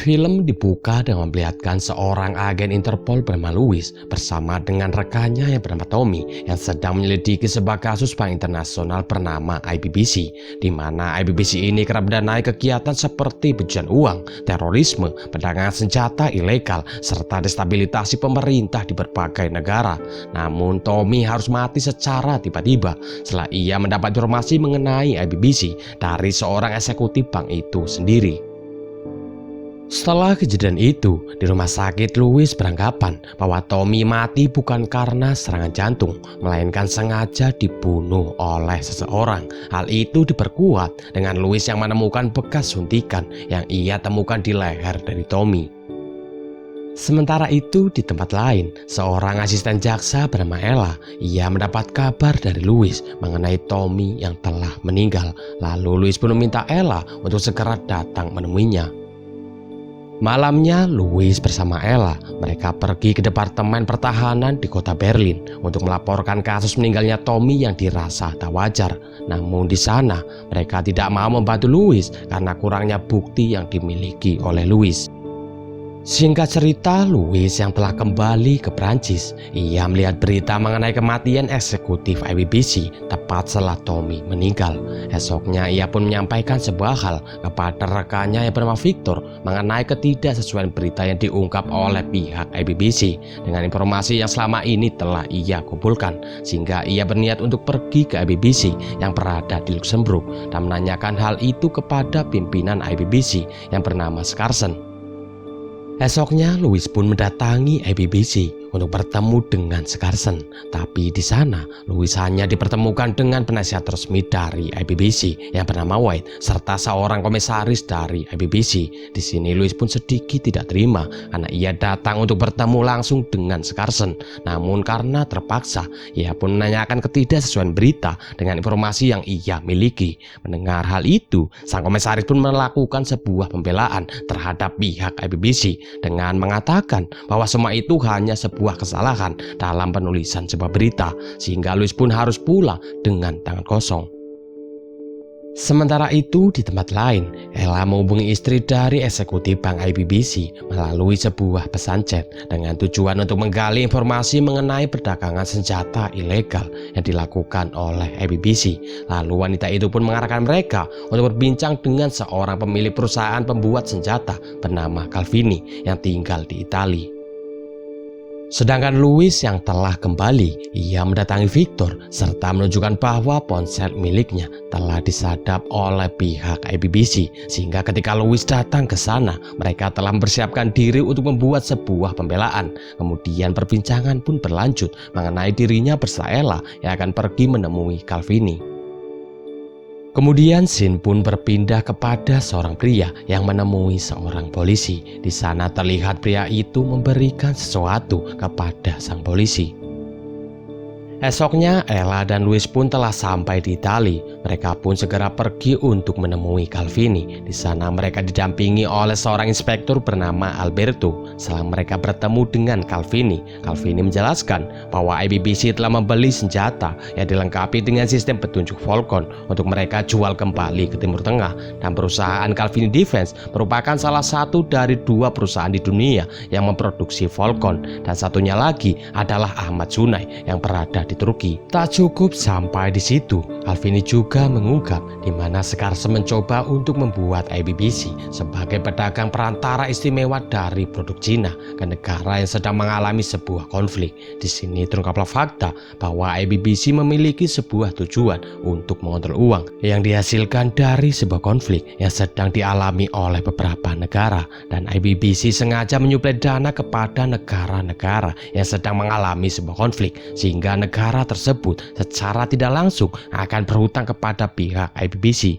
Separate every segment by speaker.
Speaker 1: Film dibuka dengan memperlihatkan seorang agen Interpol bernama Louis bersama dengan rekannya yang bernama Tommy yang sedang menyelidiki sebuah kasus bank internasional bernama IBBC, di mana IBBC ini kerap mendanai kegiatan seperti pencucian uang, terorisme, perdagangan senjata ilegal, serta destabilisasi pemerintah di berbagai negara. Namun Tommy harus mati secara tiba-tiba setelah ia mendapat informasi mengenai IBBC dari seorang eksekutif bank itu sendiri. Setelah kejadian itu, di rumah sakit Louis beranggapan bahwa Tommy mati bukan karena serangan jantung, melainkan sengaja dibunuh oleh seseorang. Hal itu diperkuat dengan Louis yang menemukan bekas suntikan yang ia temukan di leher dari Tommy. Sementara itu di tempat lain, seorang asisten jaksa bernama Ella, ia mendapat kabar dari Louis mengenai Tommy yang telah meninggal. Lalu Louis pun meminta Ella untuk segera datang menemuinya. Malamnya, Louis bersama Ella, mereka pergi ke Departemen Pertahanan di kota Berlin untuk melaporkan kasus meninggalnya Tommy yang dirasa tak wajar. Namun di sana, mereka tidak mau membantu Louis karena kurangnya bukti yang dimiliki oleh Louis. Singkat cerita, Louis yang telah kembali ke Prancis, ia melihat berita mengenai kematian eksekutif IBBC tepat setelah Tommy meninggal. Esoknya ia pun menyampaikan sebuah hal kepada rekannya yang bernama Victor mengenai ketidaksesuaian berita yang diungkap oleh pihak IBBC dengan informasi yang selama ini telah ia kumpulkan, sehingga ia berniat untuk pergi ke IBBC yang berada di Luxembourg dan menanyakan hal itu kepada pimpinan IBBC yang bernama Skarsen. Esoknya, Louis pun mendatangi IBBC untuk bertemu dengan Skarsen. Tapi di sana, Louis hanya dipertemukan dengan penasihat resmi dari IBBC yang bernama White serta seorang komisaris dari IBBC. Di sini Louis pun sedikit tidak terima karena ia datang untuk bertemu langsung dengan Skarsen. Namun karena terpaksa, ia pun menanyakan ketidaksesuaian berita dengan informasi yang ia miliki. Mendengar hal itu, sang komisaris pun melakukan sebuah pembelaan terhadap pihak IBBC dengan mengatakan bahwa semua itu hanya sebuah kesalahan dalam penulisan sebuah berita, sehingga Louis pun harus pulang dengan tangan kosong. Sementara itu di tempat lain, Ella menghubungi istri dari eksekutif bank IBBC melalui sebuah pesan chat dengan tujuan untuk menggali informasi mengenai perdagangan senjata ilegal yang dilakukan oleh IBBC. Lalu wanita itu pun mengarahkan mereka untuk berbincang dengan seorang pemilik perusahaan pembuat senjata bernama Calvini yang tinggal di Italia. Sedangkan Louis yang telah kembali, ia mendatangi Victor serta menunjukkan bahwa ponsel miliknya telah disadap oleh pihak IBBC, sehingga ketika Louis datang ke sana, mereka telah mempersiapkan diri untuk membuat sebuah pembelaan. Kemudian perbincangan pun berlanjut mengenai dirinya bersama Ella yang akan pergi menemui Calvini. Kemudian scene pun berpindah kepada seorang pria yang menemui seorang polisi. Di sana terlihat pria itu memberikan sesuatu kepada sang polisi. Esoknya, Ella dan Louis pun telah sampai di Italia. Mereka pun segera pergi untuk menemui Calvini. Di sana mereka didampingi oleh seorang inspektur bernama Alberto. Setelah mereka bertemu dengan Calvini, Calvini menjelaskan bahwa IBBC telah membeli senjata yang dilengkapi dengan sistem petunjuk Falcon untuk mereka jual kembali ke Timur Tengah. Dan perusahaan Calvini Defense merupakan salah satu dari 2 perusahaan di dunia yang memproduksi Falcon. Dan satunya lagi adalah Ahmad Sunay yang berada di Turki. Tak cukup sampai di situ, Calvini juga mengungkap di mana Skarsen mencoba untuk membuat IBBC sebagai pedagang perantara istimewa dari produk Cina ke negara yang sedang mengalami sebuah konflik. Di sini terungkaplah fakta bahwa IBBC memiliki sebuah tujuan untuk mengontrol uang yang dihasilkan dari sebuah konflik yang sedang dialami oleh beberapa negara, dan IBBC sengaja menyuplai dana kepada negara-negara yang sedang mengalami sebuah konflik, sehingga negara tersebut secara tidak langsung akan berhutang kepada pihak IBBC.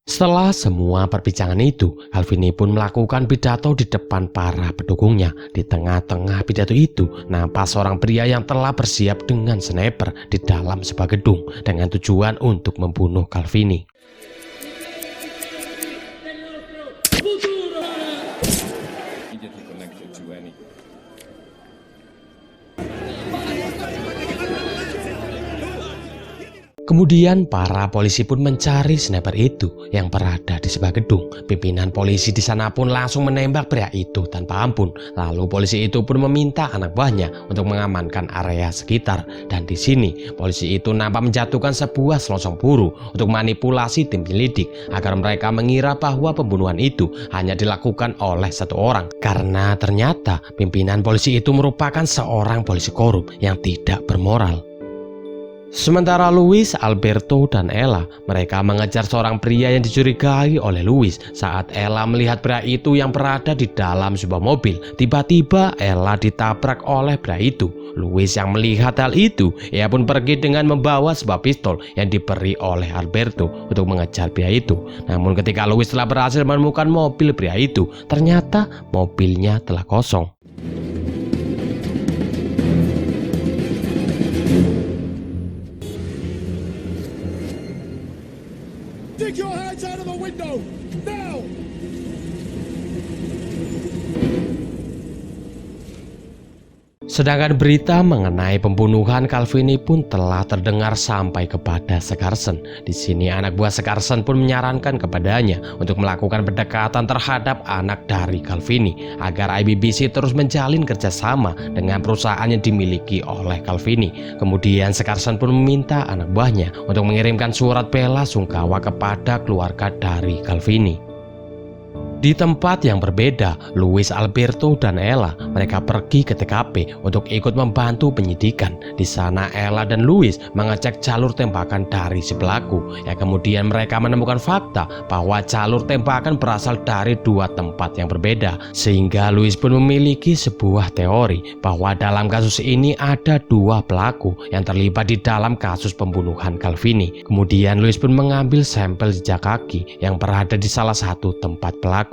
Speaker 1: Setelah semua perbincangan itu, Calvini pun melakukan pidato di depan para pendukungnya. Di tengah-tengah pidato itu, nampak seorang pria yang telah bersiap dengan sniper di dalam sebuah gedung dengan tujuan untuk membunuh Calvini. Kemudian para polisi pun mencari sniper itu yang berada di sebuah gedung. Pimpinan polisi di sana pun langsung menembak pria itu tanpa ampun. Lalu polisi itu pun meminta anak buahnya untuk mengamankan area sekitar. Dan di sini polisi itu nampak menjatuhkan sebuah selongsong peluru untuk manipulasi tim penyelidik agar mereka mengira bahwa pembunuhan itu hanya dilakukan oleh satu orang. Karena ternyata pimpinan polisi itu merupakan seorang polisi korup yang tidak bermoral. Sementara Louis, Alberto, dan Ella, mereka mengejar seorang pria yang dicurigai oleh Louis. Saat Ella melihat pria itu yang berada di dalam sebuah mobil, tiba-tiba Ella ditabrak oleh pria itu. Louis yang melihat hal itu, ia pun pergi dengan membawa sebuah pistol yang diberi oleh Alberto untuk mengejar pria itu. Namun ketika Louis telah berhasil menemukan mobil pria itu, ternyata mobilnya telah kosong.
Speaker 2: Stick your hands out of the window, now!
Speaker 1: Sedangkan berita mengenai pembunuhan Calvini pun telah terdengar sampai kepada Scarson. Di sini anak buah Scarson pun menyarankan kepadanya untuk melakukan pendekatan terhadap anak dari Calvini agar IBBC terus menjalin kerjasama dengan perusahaan yang dimiliki oleh Calvini. Kemudian Scarson pun meminta anak buahnya untuk mengirimkan surat bela sungkawa kepada keluarga dari Calvini. Di tempat yang berbeda, Louis, Alberto, dan Ella mereka pergi ke TKP untuk ikut membantu penyidikan. Di sana Ella dan Louis mengecek jalur tembakan dari si pelaku. Kemudian mereka menemukan fakta bahwa jalur tembakan berasal dari dua tempat yang berbeda. Sehingga Louis pun memiliki sebuah teori bahwa dalam kasus ini ada dua pelaku yang terlibat di dalam kasus pembunuhan Calvini. Kemudian Louis pun mengambil sampel jejak kaki yang berada di salah satu tempat pelaku.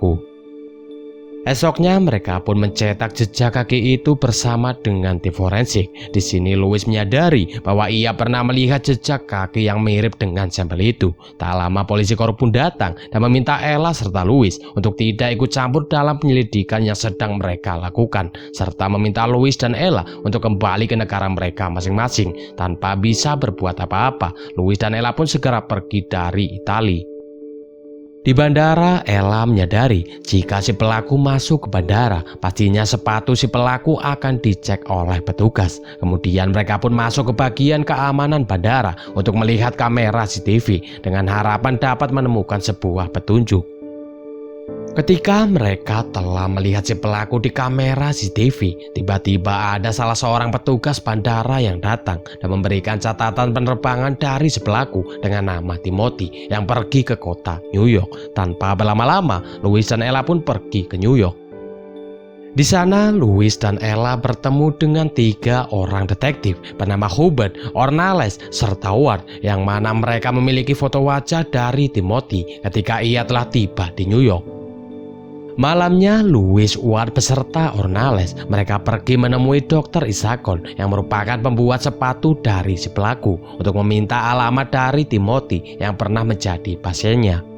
Speaker 1: Esoknya mereka pun mencetak jejak kaki itu bersama dengan tim forensik. Di sini Louis menyadari bahwa ia pernah melihat jejak kaki yang mirip dengan sampel itu. Tak lama polisi korup pun datang dan meminta Ella serta Louis untuk tidak ikut campur dalam penyelidikan yang sedang mereka lakukan, serta meminta Louis dan Ella untuk kembali ke negara mereka masing-masing. Tanpa bisa berbuat apa-apa, Louis dan Ella pun segera pergi dari Italia. Di bandara, Ella menyadari jika si pelaku masuk ke bandara, pastinya sepatu si pelaku akan dicek oleh petugas. Kemudian mereka pun masuk ke bagian keamanan bandara untuk melihat kamera CCTV dengan harapan dapat menemukan sebuah petunjuk. Ketika mereka telah melihat si pelaku di kamera CCTV, tiba-tiba ada salah seorang petugas bandara yang datang dan memberikan catatan penerbangan dari si pelaku dengan nama Timothy yang pergi ke kota New York. Tanpa berlama-lama, Louis dan Ella pun pergi ke New York. Di sana, Louis dan Ella bertemu dengan tiga orang detektif bernama Hubert, Ornales, serta Ward, yang mana mereka memiliki foto wajah dari Timothy ketika ia telah tiba di New York. Malamnya, Louis, Ward beserta Ornales mereka pergi menemui Dr. Isakon yang merupakan pembuat sepatu dari si pelaku untuk meminta alamat dari Timothy yang pernah menjadi pasiennya.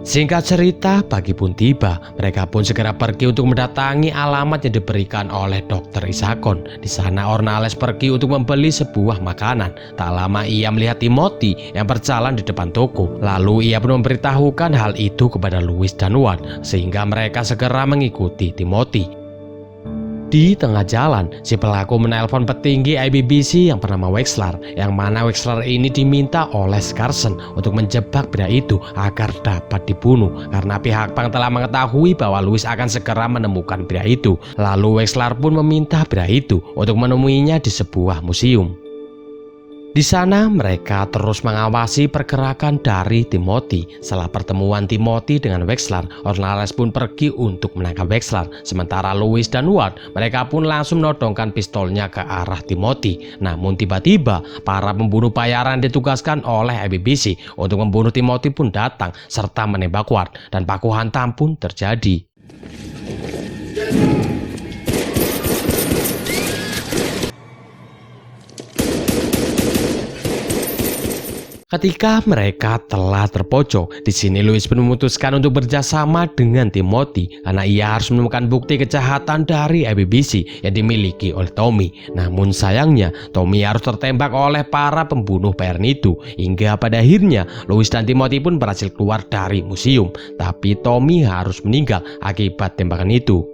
Speaker 1: Singkat cerita, pagi pun tiba. Mereka pun segera pergi untuk mendatangi alamat yang diberikan oleh Dr. Isakon. Di sana Ornales pergi untuk membeli sebuah makanan. Tak lama ia melihat Timothy yang berjalan di depan toko. Lalu ia pun memberitahukan hal itu kepada Louis dan Ward, sehingga mereka segera mengikuti Timothy. Di tengah jalan, si pelaku menelpon petinggi IBBC yang bernama Wexler, yang mana Wexler ini diminta oleh Scarson untuk menjebak pria itu agar dapat dibunuh karena pihak bank telah mengetahui bahwa Louis akan segera menemukan pria itu. Lalu Wexler pun meminta pria itu untuk menemuinya di sebuah museum. Di sana mereka terus mengawasi pergerakan dari Timothy. Setelah pertemuan Timothy dengan Wexler, Ornales pun pergi untuk menangkap Wexler. Sementara Louis dan Ward mereka pun langsung menodongkan pistolnya ke arah Timothy. Namun tiba-tiba para pembunuh bayaran ditugaskan oleh IBBC untuk membunuh Timothy pun datang serta menembak Ward, dan baku hantam pun terjadi. Ketika mereka telah terpojok, di sini Louis pun memutuskan untuk bekerjasama dengan Timothy karena ia harus menemukan bukti kejahatan dari IBBC yang dimiliki oleh Tommy. Namun sayangnya, Tommy harus tertembak oleh para pembunuh Bayern itu. Hingga pada akhirnya, Louis dan Timothy pun berhasil keluar dari museum. Tapi Tommy harus meninggal akibat tembakan itu.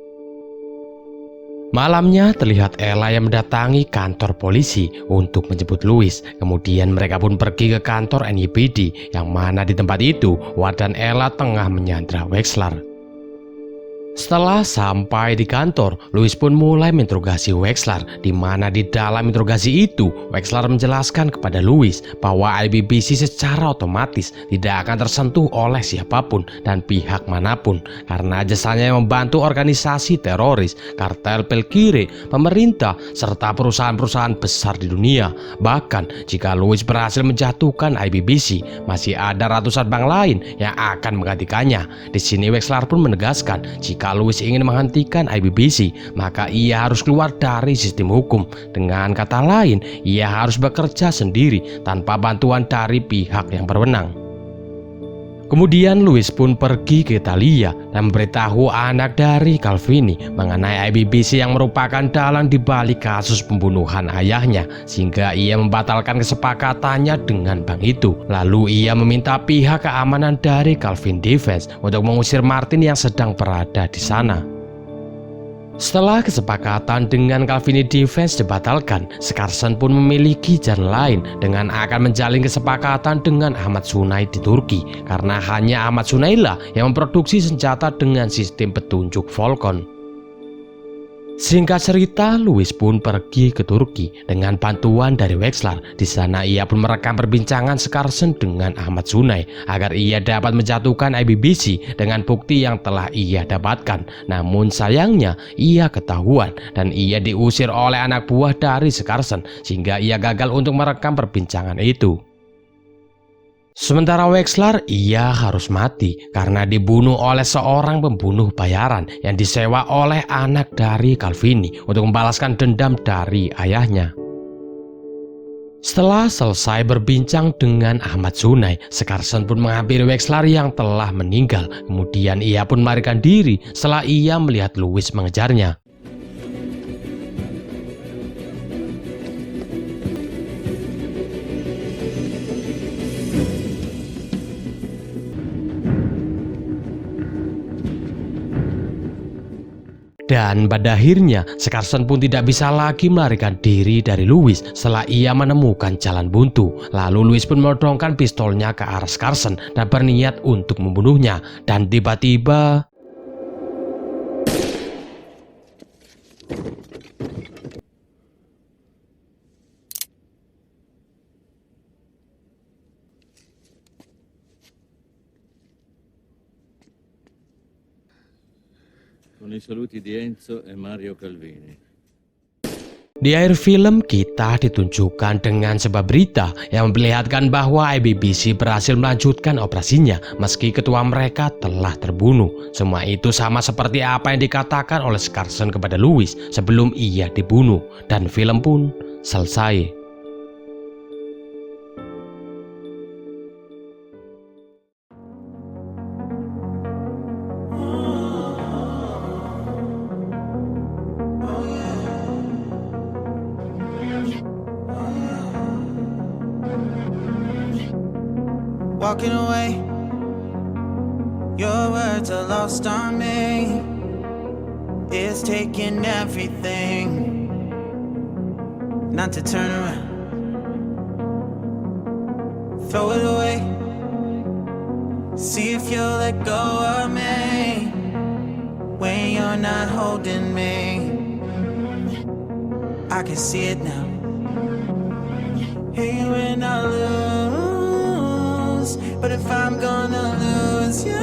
Speaker 1: Malamnya terlihat Ella yang mendatangi kantor polisi untuk menjemput Louis. Kemudian mereka pun pergi ke kantor NYPD yang mana di tempat itu Ward dan Ella tengah menyandra Wexler. Setelah sampai di kantor, Louis pun mulai menginterogasi Wexler, di mana di dalam interogasi itu Wexler menjelaskan kepada Louis bahwa IBBC secara otomatis tidak akan tersentuh oleh siapapun dan pihak manapun karena jasanya yang membantu organisasi teroris, kartel pil kiri, pemerintah, serta perusahaan-perusahaan besar di dunia. Bahkan jika Louis berhasil menjatuhkan IBBC, masih ada ratusan bank lain yang akan menggantikannya. Di sini Wexler pun menegaskan jika Louis ingin menghentikan IBBC, maka ia harus keluar dari sistem hukum. Dengan kata lain, ia harus bekerja sendiri tanpa bantuan dari pihak yang berwenang. Kemudian Louis pun pergi ke Italia dan memberitahu anak dari Calvini mengenai IBBC yang merupakan dalang di balik kasus pembunuhan ayahnya, sehingga ia membatalkan kesepakatannya dengan bank itu. Lalu ia meminta pihak keamanan dari Calvin Defense untuk mengusir Martin yang sedang berada di sana. Setelah kesepakatan dengan Calvin Defense dibatalkan, Skarsen pun memiliki jalan lain dengan akan menjalin kesepakatan dengan Ahmad Sunay di Turki, karena hanya Ahmad Sunay lah yang memproduksi senjata dengan sistem petunjuk Falcon. Singkat cerita, Louis pun pergi ke Turki dengan bantuan dari Wexler. Di sana ia pun merekam perbincangan Skarsen dengan Ahmad Sunay agar ia dapat menjatuhkan IBBC dengan bukti yang telah ia dapatkan. Namun sayangnya ia ketahuan dan ia diusir oleh anak buah dari Skarsen sehingga ia gagal untuk merekam perbincangan itu. Sementara Wexler ia harus mati karena dibunuh oleh seorang pembunuh bayaran yang disewa oleh anak dari Calvini untuk membalaskan dendam dari ayahnya. Setelah selesai berbincang dengan Ahmad Sunay, Skarsen pun menghampiri Wexler yang telah meninggal. Kemudian ia pun melarikan diri setelah ia melihat Louis mengejarnya. Dan pada akhirnya, Skarsen pun tidak bisa lagi melarikan diri dari Louis setelah ia menemukan jalan buntu. Lalu Louis pun menodongkan pistolnya ke arah Skarsen dan berniat untuk membunuhnya. Dan tiba-tiba...
Speaker 3: Con i saluti di Enzo e Mario Calvini.
Speaker 1: Di akhir film kita ditunjukkan dengan sebuah berita yang memperlihatkan bahwa IBBC berhasil melanjutkan operasinya meski ketua mereka telah terbunuh. Semua itu sama seperti apa yang dikatakan oleh Skarsen kepada Louis sebelum ia dibunuh, dan film pun selesai.
Speaker 4: Walking away, your words are lost on me. It's taking everything not to turn around. Throw it away, see if you'll let go of me when you're not holding me. I can see it now. Hey, when I lose, but if I'm gonna lose you,